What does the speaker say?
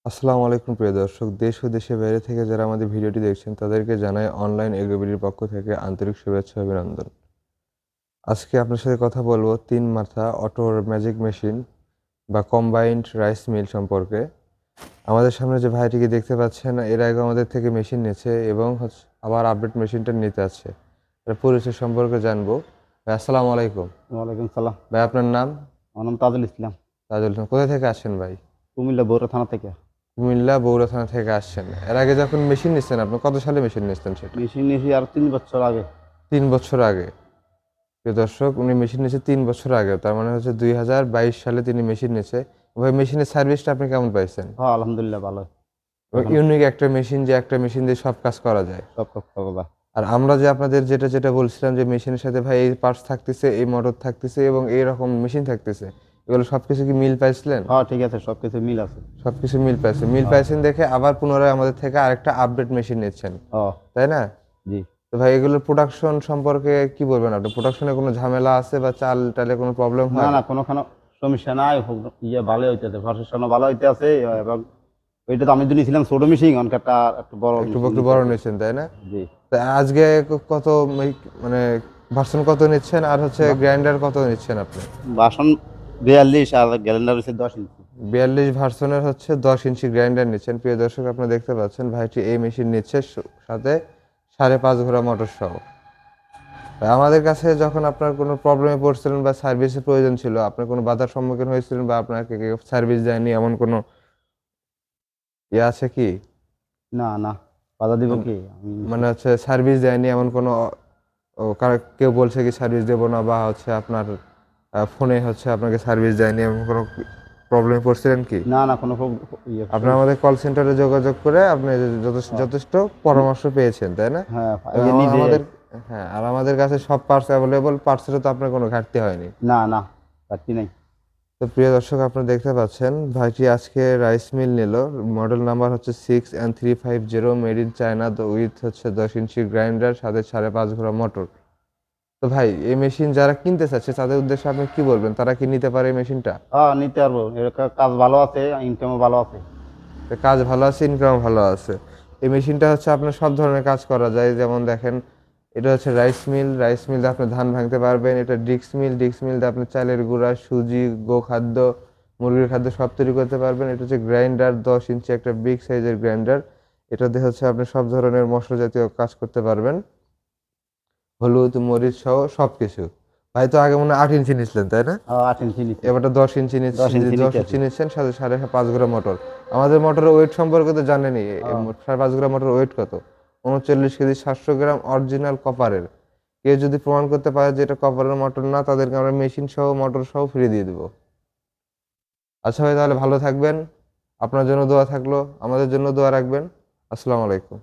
আসসালামু আলাইকুম প্রিয় দর্শক, দেশ ও দেশের বাইরে থেকে যারা আমাদের ভিডিওটি দেখছেন তাদেরকে জানাই অনলাইন এগ্রোবিডির পক্ষ থেকে আন্তরিক শুভেচ্ছা ও অভিনন্দন। আজকে আপনার সাথে কথা বলবো ৩ মাথা অটো ম্যাজিক মেশিন বা কম্বাইন্ড রাইস মিল সম্পর্কে। আমাদের সামনে যে ভাইটিকে দেখতে পাচ্ছেন এর আগে আমাদের থেকে মেশিন নিয়েছে এবং আবার আপডেট মেশিনটা নিতে আছে। এর পরিচয় সম্পর্কে জানবো। ভাই আসসালামু আলাইকুম। ওয়ালাইকুম সালাম। ভাই আপনার নাম? আমার নাম তাজুল ইসলাম। তাজুল ইসলাম। কোথা থেকে আসছেন ভাই? কুমিল্লা বগুড়া থানা থেকে। কুমিল্লা বগুড়া থানা থেকে আসছেন। এর আগে যখন মেশিন নিচ্ছেন আপনি কত সালে মেশিন নিচ্ছেন সেটা? মেশিন নিয়েছি আর 3 বছর আগে। ৩ বছর আগে। প্রিয় দর্শক, উনি মেশিন নিয়েছে ৩ বছর আগে। তার মানে হচ্ছে ২০২২ সালে তিনি মেশিন নিয়েছে। ভাই মেশিনের সার্ভিসটা আপনি কেমন পাইছেন? হ্যাঁ, আলহামদুলিল্লাহ ভালো। এখন ইউনিক একটা মেশিন, যে একটা মেশিন দিয়ে সব কাজ করা যায়। সব কথা। আর আমরা যে আপনাদের যেটা বলছিলাম যে মেশিনের সাথে ভাই এই পার্টস থাকতেছে, এই মোটর থাকতেছে এবং এইরকম মেশিন থাকতেছে। এগুলো সবকিছু কি মিল পাইছিলেন? হ্যাঁ, ঠিক আছে, সবকিছু মিল আছে। সবকিছু মিল পাইছেন। মিল হ্যাঁ। পাইছেন দেখে আবার পুনরায় আমাদের থেকে আরেকটা আপডেট মেশিন নিচ্ছেন। ও। তাই না? জি। তো ভাই এগুলোর প্রোডাকশন সম্পর্কে কি বলবেন আপনি? প্রোডাকশনে কোনো ঝামেলা আছে বা চাল-টালে কোনো প্রবলেম না হয়? না, কোনো সমস্যা নাই। ভালো হইতেছে, প্রশাসনও ভালো হইতে আছে। এবং ওইটা তো আমি তো নিয়েছিলাম ছোট মেশিন, অনেকটা একটু বড় একটু মেশিন একটু নিতে বড় হবে। নিচ্ছেন তাই না? জি। তা আজকে কত মানে ভার্সন কত নিচ্ছেন আর হচ্ছে গ্রাইন্ডার কত নিচ্ছেন আপনি? বাসন 42 আর গ্যালেন্ডার হচ্ছে 10 ইঞ্চি। 42 ভার্সনের হচ্ছে 10 ইঞ্চি গ্রাইন্ডার নিচ্ছেন। প্রিয় দর্শক, আপনারা দেখতে পাচ্ছেন ভাইটি এই মেশিন নিচ্ছে সাথে 5.5 ঘোড়া মোটর সহ। আমাদের কাছে যখন আপনার কোনো প্রবলেমে পড়ছিলেন বা সার্ভিসের প্রয়োজন ছিল, আপনার কোনো বাধার সম্মুখীন হয়েছিলেন বা আপনাকে কেউ সার্ভিস দেয়নি এমন কোনো আছে কি? না না, বাধা দিব মানে কি আমি? মানে হচ্ছে সার্ভিস দেয়নি এমন কোনো কেউ বলছে কি সার্ভিস দেবো না, বা হচ্ছে আপনার ফোনে হচ্ছে আপনাকে সার্ভিস দেয়নি এমন কোনো প্রবলেমে পড়ছিলেন কি? না না, কোনো আপনি আমাদের কল সেন্টারে যোগাযোগ করে আপনি যথেষ্ট পরামর্শ পেয়েছেন তাই না? হ্যাঁ, এই এবং যে নিজে। আমাদের, হ্যাঁ, আর আমাদের কাছে সব পার্টস অ্যাভেলেবল, পার্টসেরও তো আপনার কোনো ঘাটতি হয়নি। না না, ঘাটতি নাই। তো প্রিয় দর্শক, আপনারা দেখতে পাচ্ছেন ভাইটি আজকে রাইস মিল নিল। মডেল নাম্বার হচ্ছে 6N350, made in China, with হচ্ছে 10 ইঞ্চি গ্রাইন্ডার, সাথে 5.5 ঘোড়া মোটর। তো ভাই এই মেশিন যারা কিনতে চাচ্ছে তাদের উদ্দেশ্যে আপনি কি বলবেন? তারা কি নিতে পারে এই মেশিনটা? হ্যাঁ, নিতে পারবো। এর কাজ ভালো আছে, ইনকামও ভালো আছে। কাজ ভালো আছে, ইনকাম ভালো আছে। এই মেশিনটা হচ্ছে আপনার সব ধরনের কাজ করা যায়। যেমন দেখেন, এটা হচ্ছে রাইস মিল, রাইস মিল দিয়ে আপনি ধান ভাঙতে পারবেন। এটা ডিক্স মিল, ডিক্স মিল দিয়ে আপনি চালের গুঁড়া, সুজি, গোখাদ্য, মুরগির খাদ্য সব তৈরি করতে পারবেন। এটা হচ্ছে গ্রাইন্ডার, 10 ইঞ্চি একটা বিগ সাইজের গ্রাইন্ডার। এটা দিয়ে হচ্ছে আপনি সব ধরনের মশলা জাতীয় কাজ করতে পারবেন, হলুদ মরিচ সহ সবকিছু। ভাই তো আগে মনে হয় 8 ইঞ্চি নিচ্ছিলেন তাই না? 8 ইঞ্চি নিচ্ছে। এবারটা 10 ইঞ্চি 10 ইঞ্চি 10 নিতে ইঞ্চি আছে। নিচ্ছেন, সাথে 5.5 গ্রাম মোটর। আমাদের মোটরের ওয়েট সম্পর্কে তো জানেনই। 5.5 গ্রাম মোটর ওয়েট কত? 39 কেজি, 700 গ্রাম, অরিজিনাল কপারের। কেউ যদি প্রমাণ করতে পারে যে এটা কপারের মোটর না, তাদেরকে আমরা মেশিন সহ মোটর সহ ফ্রি দিয়ে দেবো। আচ্ছা ভাই, তাহলে ভালো থাকবেন। আপনার জন্য দোয়া থাকলো, আমাদের জন্য দোয়া রাখবেন। আসসালামু আলাইকুম।